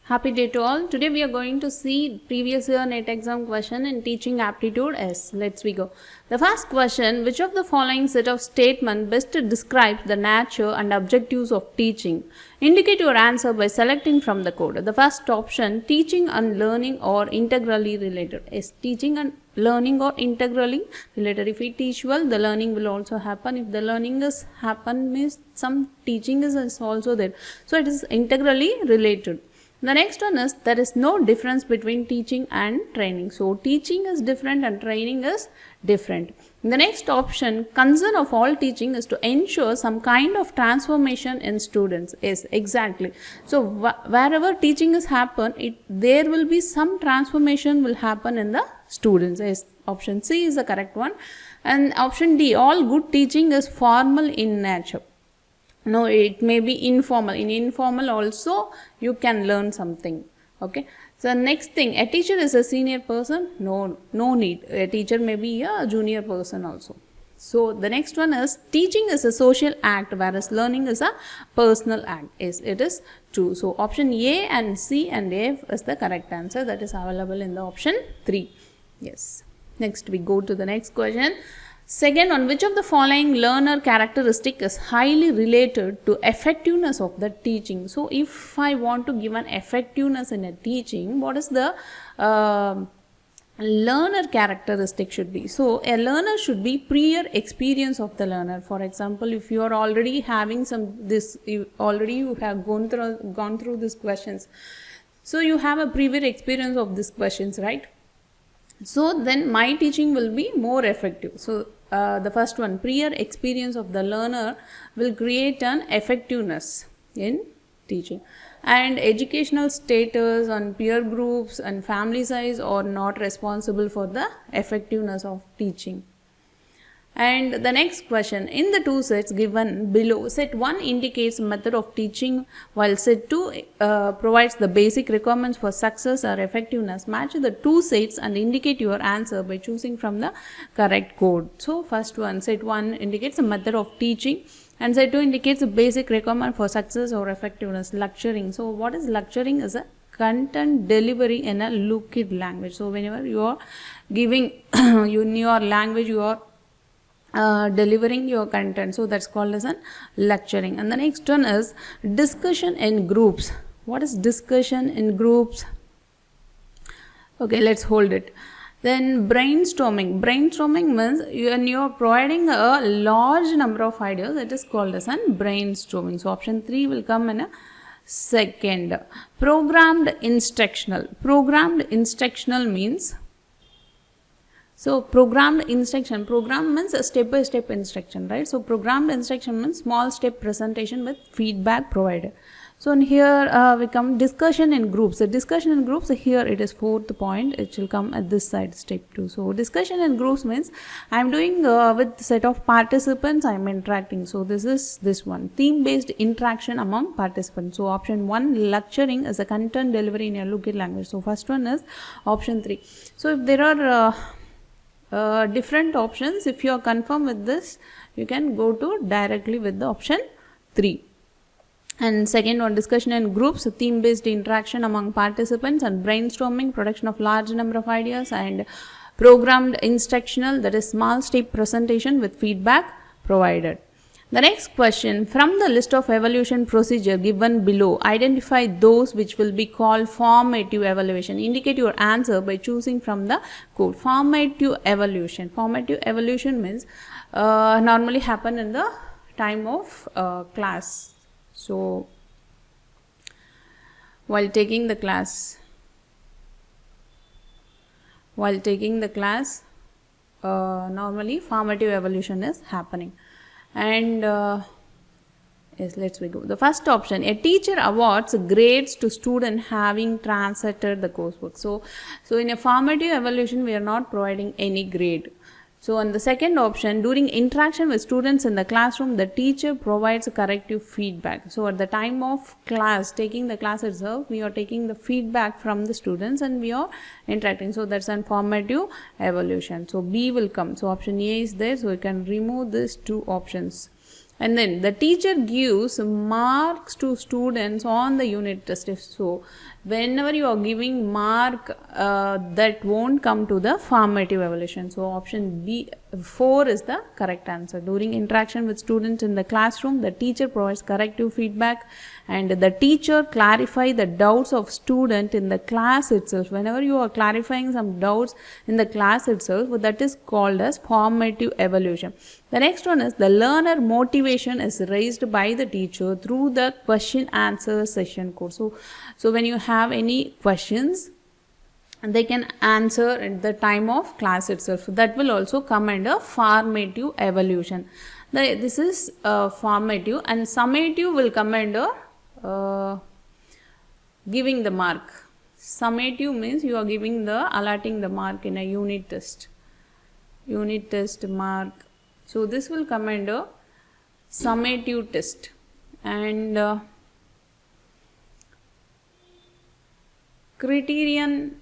Happy day to all. Today we are going to see previous year NET exam question in teaching aptitude S. Let's we go. The first question, which of the following set of statement best describes the nature and objectives of teaching? Indicate your answer by selecting from the code. The first option, teaching and learning or integrally related. Yes, teaching and learning or integrally related. If we teach well, the learning will also happen. If the learning is happen means some teaching is also there. So it is integrally related. The next one is there is no difference between teaching and training. So teaching is different and training is different. The next option, concern of all teaching is to ensure some kind of transformation in students. Yes, exactly. So wherever teaching is happen, there will be some transformation will happen in the students. Yes, option C is the correct one. And option D, all good teaching is formal in nature. No, it may be informal. In informal also you can learn something. Okay. So next thing, a teacher is a senior person. No need. A teacher may be a junior person also. So the next one is teaching is a social act, whereas learning is a personal act. Yes, it is true. So option A and C and A is the correct answer that is available in the option 3. Yes. Next we go to the next question. Second, on which of the following learner characteristic is highly related to effectiveness of the teaching? So, if I want to give an effectiveness in a teaching, what is the learner characteristic should be? So, a learner should be prior experience of the learner. For example, if you are already having you have gone through these questions. So, you have a previous experience of these questions, right? So, then my teaching will be more effective. So, the first one, prior experience of the learner will create an effectiveness in teaching. And educational status and peer groups and family size are not responsible for the effectiveness of teaching. And the next question, in the two sets given below, set 1 indicates method of teaching while set 2 provides the basic requirements for success or effectiveness. Match the two sets and indicate your answer by choosing from the correct code. So first one, set 1 indicates a method of teaching and set 2 indicates a basic requirement for success or effectiveness. Lecturing. So what is lecturing? Is a content delivery in a looked language. So whenever you are giving in your language, you are delivering your content, so that's called as a lecturing. And the next one is discussion in groups. What is discussion in groups? Okay, let's hold it. Then brainstorming. Brainstorming means when you are providing a large number of ideas, it is called as an brainstorming. So option 3 will come in a second. Programmed instructional. Programmed instructional means, so programmed instruction, program means a step-by-step instruction, right? So programmed instruction means small step presentation with feedback provided. So in here we come discussion in groups. So discussion in groups, here it is 4th point, it will come at this side, step 2. So discussion in groups means I am doing with set of participants, I am interacting. So this is this one, theme-based interaction among participants. So option 1, lecturing is a content delivery in a looked language. So first one is option 3. So if there are different options, if you are confirmed with this, you can go to directly with the option 3. And second one, discussion in groups, theme based interaction among participants, and brainstorming, production of large number of ideas, and programmed instructional, that is small step presentation with feedback provided. The next question, from the list of evaluation procedure given below, identify those which will be called formative evaluation. Indicate your answer by choosing from the code. Formative evaluation. Formative evaluation means normally happen in the time of class. So while taking the class, normally formative evaluation is happening. And yes, let's go. The first option, a teacher awards grades to student having transacted the coursework. So in a formative evaluation, we are not providing any grade. So on the second option, during interaction with students in the classroom, the teacher provides corrective feedback. So at the time of class, taking the class itself, we are taking the feedback from the students and we are interacting. So that's an formative evaluation. So B will come. So option A is there. So we can remove these two options. And then the teacher gives marks to students on the unit test. So whenever you are giving mark, that won't come to the formative evaluation. So option B 4 is the correct answer. During interaction with students in the classroom, the teacher provides corrective feedback and the teacher clarify the doubts of student in the class itself. Whenever you are clarifying some doubts in the class itself, that is called as formative evaluation. The next one is the learner motivation is raised by the teacher through the question answer session course. So when you have any questions, they can answer at the time of class itself. That will also come under formative evaluation. This is formative, and summative will come under giving the mark. Summative means you are giving allotting the mark in a unit test mark. So this will come under summative test. And criterion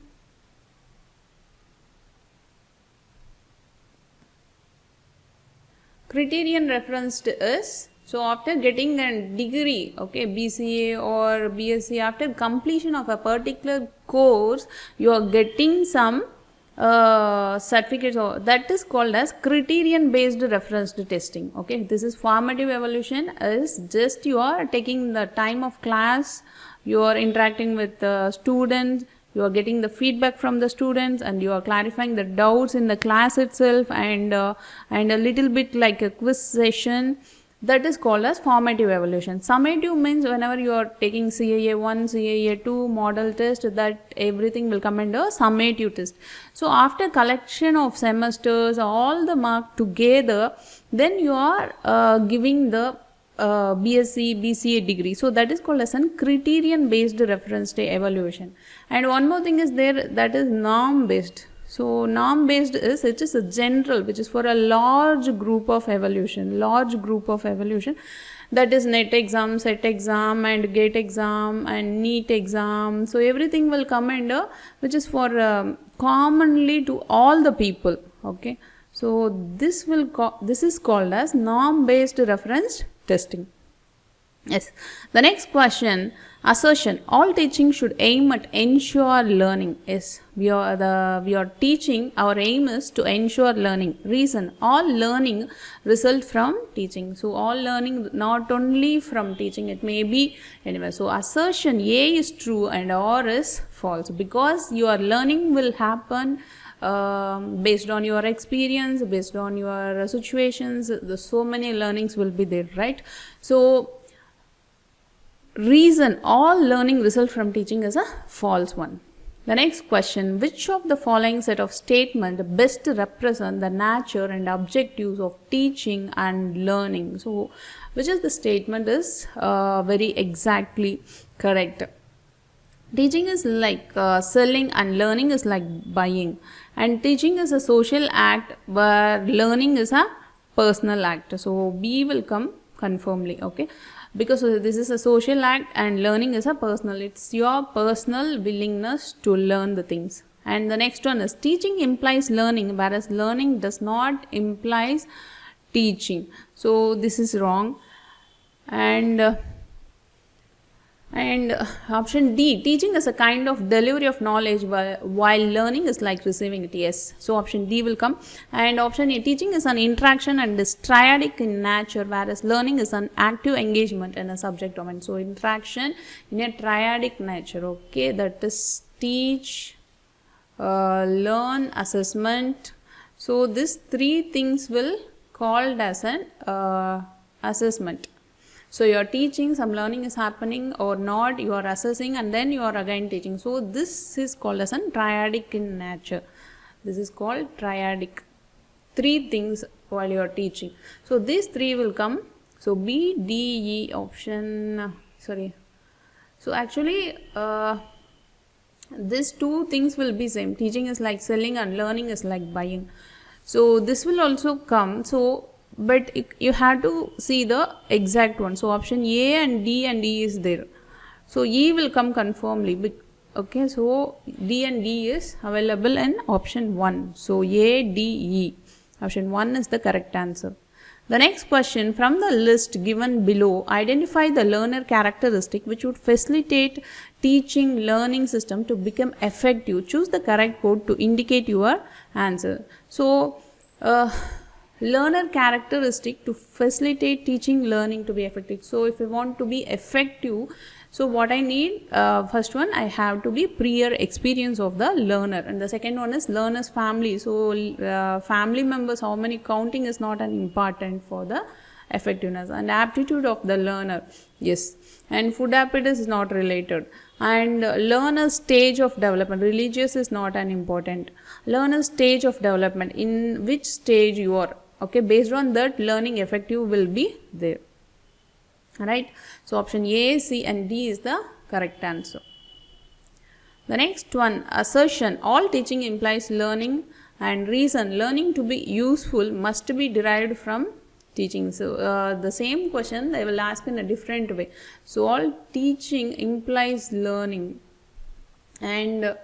referenced is, so after getting a degree, okay, BCA or BSc, after completion of a particular course, you are getting some certificates, or that is called as criterion based referenced testing. Okay, this is formative evaluation, is just you are taking the time of class, you are interacting with the students, you are getting the feedback from the students, and you are clarifying the doubts in the class itself, and a little bit like a quiz session. That is called as formative evaluation. Summative means whenever you are taking CAA 1, CAA 2 model test, that everything will come under summative test. So after collection of semesters, all the mark together, then you are giving the BSc, BCA degree. So that is called as a criterion based reference evaluation. And one more thing is there, that is norm based. So norm based is, it is a general, which is for a large group of evaluation, that is NET exam, SET exam, and GATE exam, and NEET exam. So everything will come under, which is for commonly to all the people. Okay, so this is called as norm based reference testing. Yes. The next question, assertion. All teaching should aim at ensure learning. Yes, we are teaching. Our aim is to ensure learning. Reason: all learning result from teaching. So all learning not only from teaching, it may be anywhere. So assertion A is true and R is false, because your learning will happen based on your experience, based on your situations. So many learnings will be there, right? So reason, all learning result from teaching, is a false one. The next question, which of the following set of statements best represent the nature and objectives of teaching and learning? So which is the statement is very exactly correct. Teaching is like selling and learning is like buying, and teaching is a social act where learning is a personal act. So B will come conformly, okay, because this is a social act and learning is a personal, it's your personal willingness to learn the things. And the next one is teaching implies learning, whereas learning does not implies teaching. So this is wrong. And option D, teaching is a kind of delivery of knowledge while learning is like receiving it. Yes, so option D will come. And option A, teaching is an interaction and is triadic in nature, whereas learning is an active engagement in a subject domain. So interaction in a triadic nature, okay, that is teach, learn, assessment. So these three things will called as an assessment. So you are teaching, some learning is happening or not, you are assessing, and then you are again teaching. So this is called as a triadic in nature. This is called triadic. Three things while you are teaching. So these three will come. So B, D, E option, sorry. So actually these two things will be same. Teaching is like selling and learning is like buying. So this will also come. So but you have to see the exact one. So option A and D and E is there. So E will come conformly. Okay, so D and D is available in option 1. So A, D, E. Option 1 is the correct answer. The next question, from the list given below, identify the learner characteristic which would facilitate teaching learning system to become effective. Choose the correct code to indicate your answer. So, learner characteristic to facilitate teaching learning to be effective. So, if you want to be effective, so what I need, first one, I have to be prior experience of the learner, and the second one is learner's family. So family members, how many counting is not an important for the effectiveness, and aptitude of the learner, yes, and food habit is not related, and learner's stage of development, religious is not an important, learner's stage of development, in which stage you are, okay, based on that learning effective will be there. Right, so option A, C and D is the correct answer. The next one, assertion, all teaching implies learning, and reason, learning to be useful must be derived from teaching. So the same question they will ask in a different way. So all teaching implies learning, and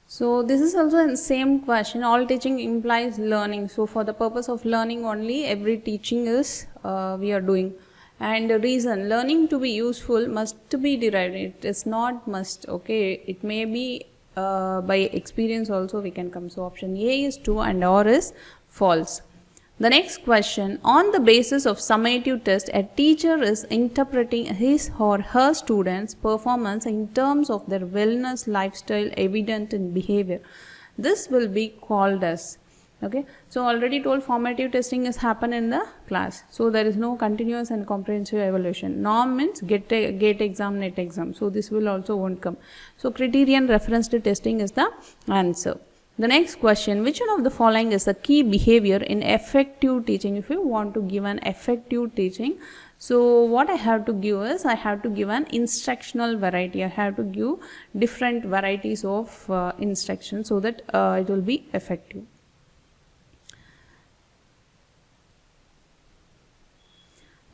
so this is also the same question, all teaching implies learning. So for the purpose of learning only, every teaching is we are doing. And reason, learning to be useful must be derived, it is not must, okay, it may be by experience also we can come. So option A is true and R is false. The next question, on the basis of summative test, a teacher is interpreting his or her students' performance in terms of their wellness lifestyle evident in behavior. This will be called as, okay, so already told formative testing is happen in the class, so there is no continuous and comprehensive evaluation. Norm means gate exam, net exam, so this will also won't come. So criterion reference to testing is the answer. The next question, which one of the following is the key behavior in effective teaching? If you want to give an effective teaching, so what I have to give is, I have to give an instructional variety, I have to give different varieties of instruction so that it will be effective.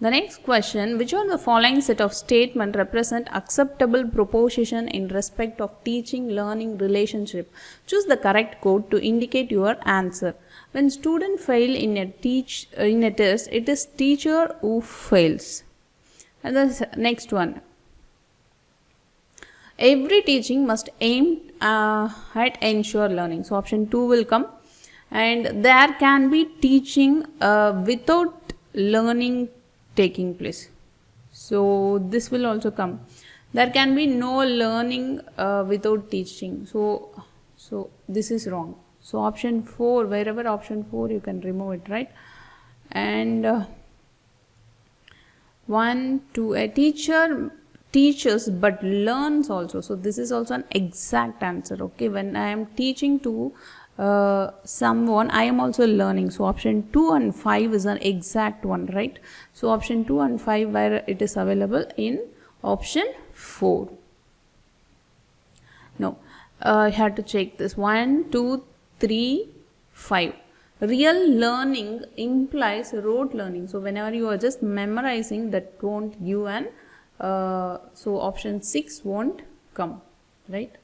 The next question, which one of the following set of statements represent acceptable proposition in respect of teaching learning relationship? Choose the correct code to indicate your answer. When student fail in a test, it is teacher who fails. And the next one, every teaching must aim at ensure learning. So option 2 will come. And there can be teaching without learning taking place. So this will also come. There can be no learning without teaching. So this is wrong. So option 4, wherever option 4 you can remove it, right? And 1, 2, a teacher teaches but learns also. So this is also an exact answer, okay? When I am teaching to someone, I am also learning. So option 2 and 5 is an exact one, right? So option 2 and 5 where it is available in option 4. No, I had to check this. 1, 2, 3, 5. Real learning implies rote learning. So whenever you are just memorizing, that won't give an so option 6 won't come, right?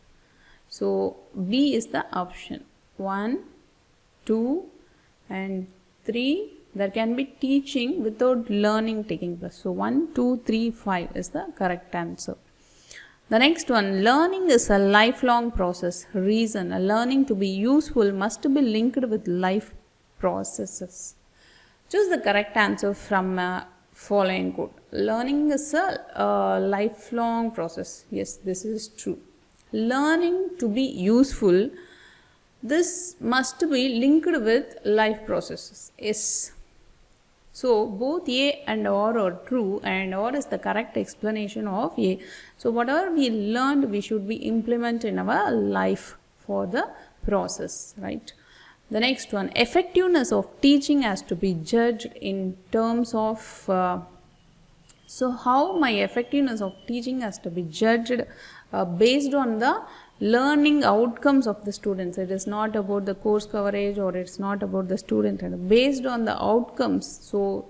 So B is the option. 1, 2 and 3, there can be teaching without learning taking place. So 1, 2, 3, 5 is the correct answer. The next one, learning is a lifelong process. Reason, learning to be useful must be linked with life processes. Choose the correct answer from following code. Learning is a lifelong process. Yes, this is true. Learning to be useful, this must be linked with life processes. Yes. So both A and R are true, and R is the correct explanation of A. So whatever we learned, we should be implement in our life for the process, right? The next one, effectiveness of teaching has to be judged in terms of so how my effectiveness of teaching has to be judged based on the learning outcomes of the students. It is not about the course coverage, or it's not about the student, and based on the outcomes. So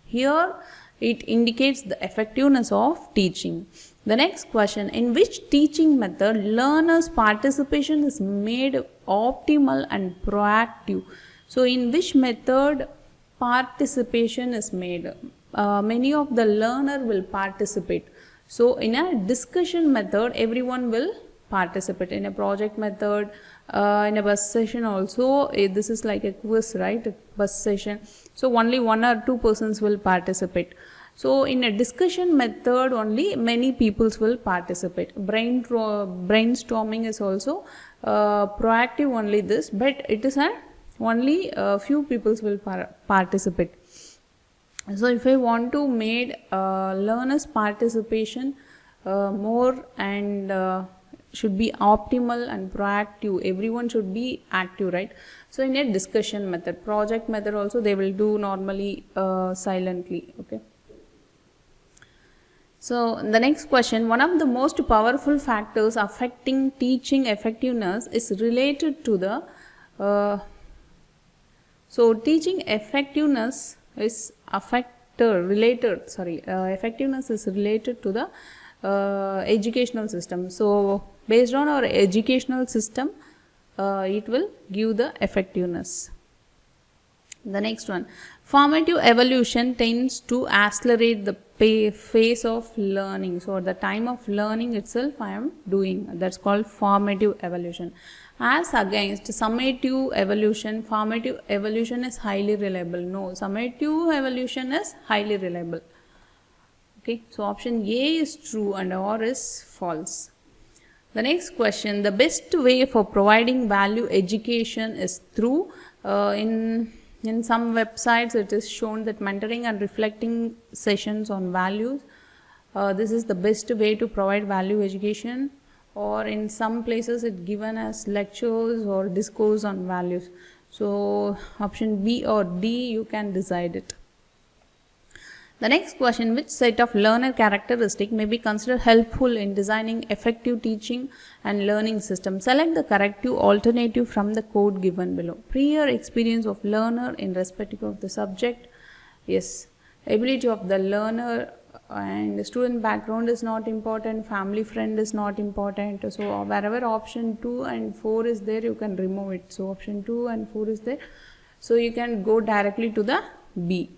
here it indicates the effectiveness of teaching. The next question, in which teaching method learners' participation is made optimal and proactive? So in which method participation is made. Many of the learner will participate. So in a discussion method, everyone will participate. In a project method, in a bus session also, this is like a quiz, right? A bus session. So only 1 or 2 persons will participate. So in a discussion method only many peoples will participate. Brainstorming is also proactive only this, but it is only a few peoples will participate. So if I want to make learners participation more and should be optimal and proactive, everyone should be active, right? So in a discussion method, project method also they will do normally silently, okay. So the next question, one of the most powerful factors affecting teaching effectiveness is related to the so teaching effectiveness is effectiveness is related to the educational system. So based on our educational system, it will give the effectiveness. The next one, formative evolution tends to accelerate the phase of learning. So at the time of learning itself I am doing, that's called formative evolution. As against summative evolution, formative evolution is highly reliable. No, summative evolution is highly reliable. Okay, so option A is true and R is false. The next question, the best way for providing value education is through in some websites it is shown that mentoring and reflecting sessions on values. This is the best way to provide value education, or in some places it given as lectures or discourse on values. So option B or D, you can decide it. The next question, which set of learner characteristic may be considered helpful in designing effective teaching and learning system? Select the corrective alternative from the code given below. Prior experience of learner in respect of the subject. Yes. Ability of the learner and student background is not important. Family friend is not important. So wherever option 2 and 4 is there, you can remove it. So option 2 and 4 is there. So you can go directly to the B.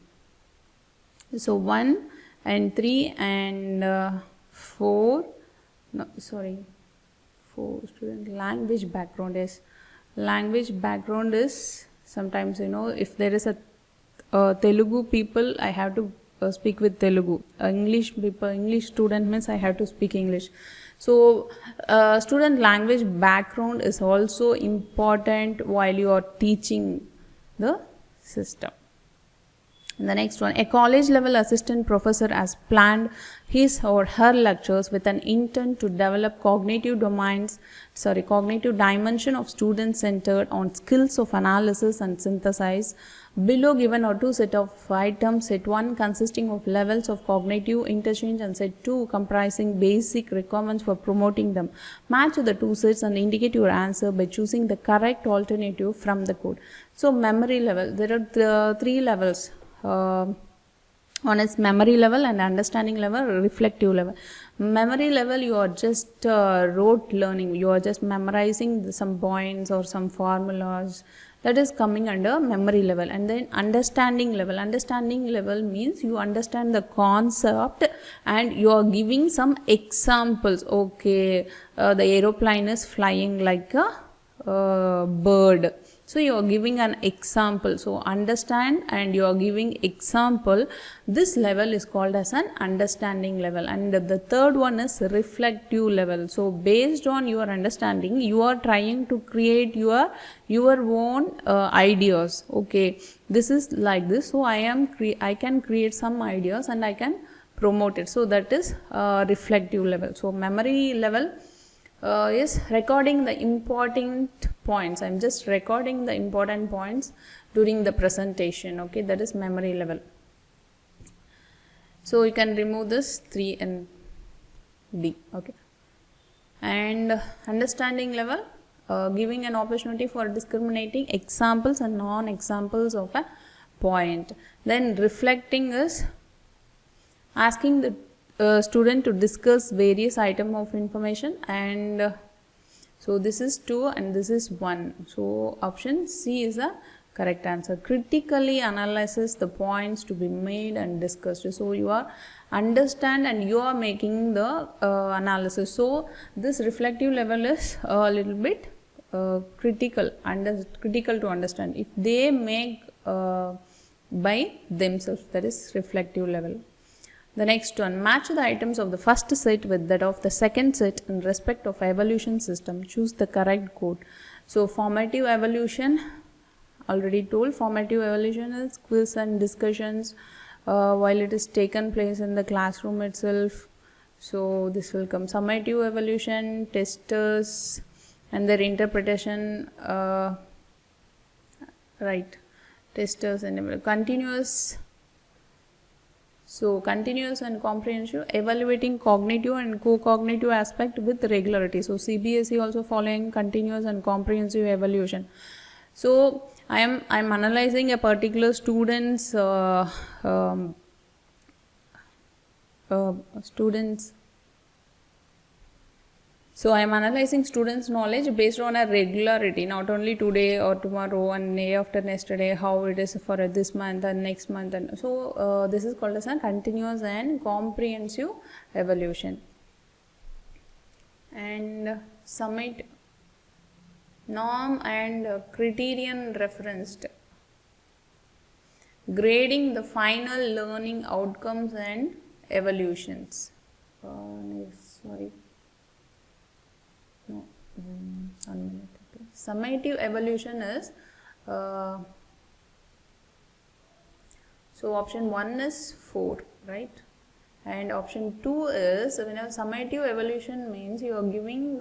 So 1 and 3 and 4, no sorry, 4 student language background is sometimes, you know, if there is a Telugu people, I have to speak with Telugu. English people, English student means I have to speak English. So student language background is also important while you are teaching the system. The next one, a college level assistant professor has planned his or her lectures with an intent to develop cognitive dimension of student centered on skills of analysis and synthesis. Below given are two set of items, set 1 consisting of levels of cognitive interchange and set 2 comprising basic requirements for promoting them. Match the two sets and indicate your answer by choosing the correct alternative from the code. So memory level, there are 3 levels. One is memory level and understanding level, reflective level. Memory level, you are just rote learning, you are just memorizing some points or some formulas, that is coming under memory level. And then understanding level means you understand the concept and you are giving some examples. Okay, the aeroplane is flying like a bird. So you are giving an example. So understand and you are giving example. This level is called as an understanding level. And the third one is reflective level. So based on your understanding, you are trying to create your own ideas. Okay, this is like this. So I can create some ideas and I can promote it. So that is reflective level. So memory level is recording the important points. I am just recording the important points during the presentation. Okay, that is memory level. So you can remove this 3 and D. Okay, and understanding level, giving an opportunity for discriminating examples and non-examples of a point. Then reflecting is asking the student to discuss various items of information, and so this is 2 and this is 1. So option C is a correct answer. Critically analyzes the points to be made and discussed. So you are understand and you are making the analysis. So this reflective level is a little bit critical to understand. If they make by themselves, that is reflective level. The next one, match the items of the first set with that of the second set in respect of evolution system. Choose the correct code. So formative evolution, already told, formative evolution is quiz and discussions while it is taken place in the classroom itself. So this will come. Summative evolution, testers and their interpretation, right, testers and continuous. So continuous and comprehensive, evaluating cognitive and co-cognitive aspect with regularity. So CBSE also following continuous and comprehensive evaluation. So I'm analyzing a particular student's So I am analyzing students' knowledge based on a regularity, not only today or tomorrow and day after yesterday, how it is for this month and next month. And so this is called as a continuous and comprehensive evaluation. And summit, norm and criterion referenced, grading the final learning outcomes and evaluations. Summative evaluation is so option 1 is 4, right? And option 2 is, whenever summative evaluation means you are giving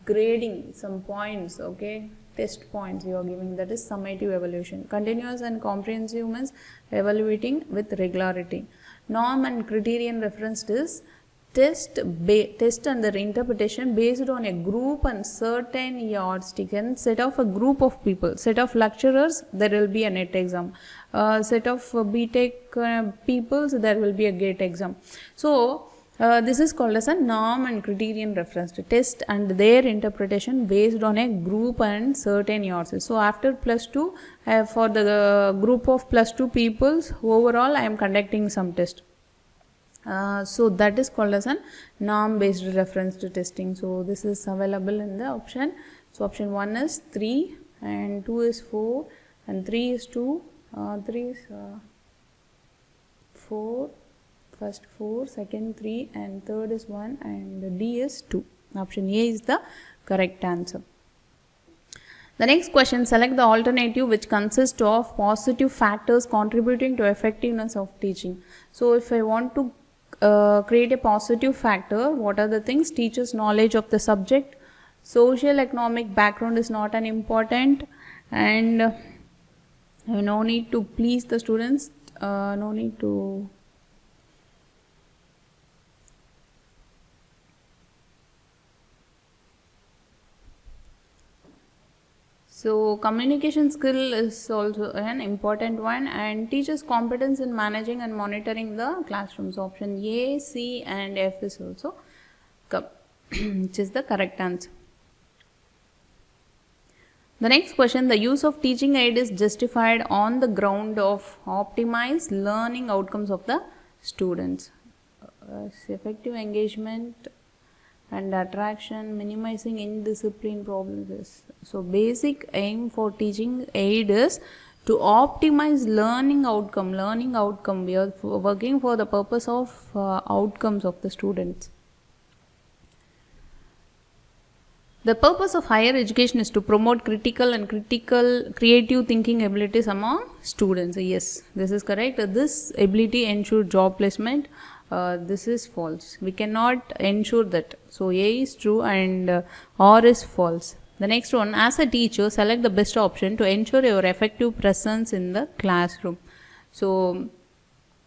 grading some points, okay, test points you are giving, that is summative evaluation. Continuous and comprehensive means evaluating with regularity. Norm and criterion referenced is test and their interpretation based on a group and certain yardstick, and set of a group of people, set of lecturers, there will be a NET exam, set of BTech peoples, there will be a GATE exam. So this is called as a norm and criterion reference to test and their interpretation based on a group and certain yardsticks. So after plus 2 for the group of plus 2 peoples, overall I am conducting some test. So that is called as a norm based reference to testing. So this is available in the option. So option 1 is 3 and 2 is 4 and 3 is 2, 3 is 4, first 4, second 3 and third is 1 and D is 2. Option A is the correct answer. The next question, select the alternative which consists of positive factors contributing to effectiveness of teaching. So if I want to create a positive factor, what are the things? Teacher's knowledge of the subject, social economic background is not an important, and no need to please the students, no need to So communication skill is also an important one, and teachers' competence in managing and monitoring the classrooms. Option A, C and F is also which is the correct answer. The next question, the use of teaching aid is justified on the ground of optimized learning outcomes of the students. Effective engagement and attraction, minimizing indiscipline problems. So basic aim for teaching aid is to optimize learning outcome. We are working for the purpose of outcomes of the students. The purpose of higher education is to promote critical and creative thinking abilities among students. Yes, this is correct. This ability ensures job placement. This is false. We cannot ensure that. So A is true and R is false. The next one, as a teacher, select the best option to ensure your effective presence in the classroom. So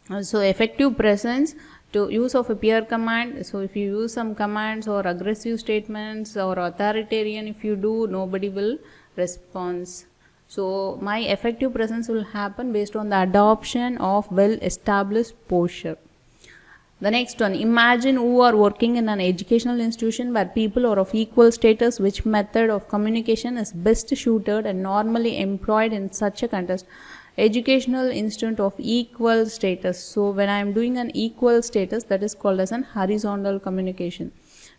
effective presence, to use of a peer command. So if you use some commands or aggressive statements or authoritarian, if you do, nobody will respond. So my effective presence will happen based on the adoption of well-established posture. The next one, imagine who are working in an educational institution where people are of equal status, which method of communication is best suited and normally employed in such a context. Educational institute of equal status. So when I am doing an equal status, that is called as an horizontal communication.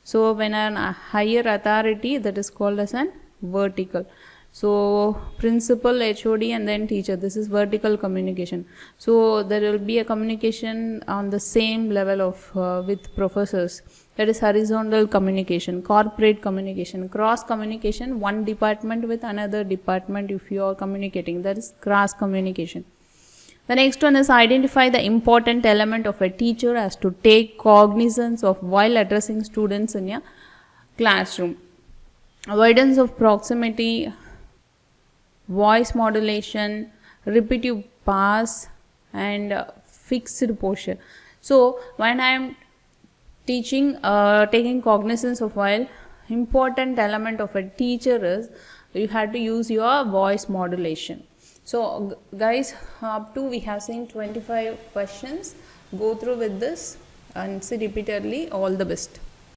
So when a higher authority, that is called as an vertical. So principal, HOD and then teacher, this is vertical communication. So there will be a communication on the same level of with professors, that is horizontal communication. Corporate communication, cross communication, one department with another department if you are communicating, that is cross communication. The next one is identify the important element of a teacher as to take cognizance of while addressing students in a classroom. Avoidance of proximity, voice modulation, repetitive pause and fixed posture. So when I am teaching, taking cognizance of while, important element of a teacher is you have to use your voice modulation. So guys, up to we have seen 25 questions. Go through with this and see repeatedly. All the best.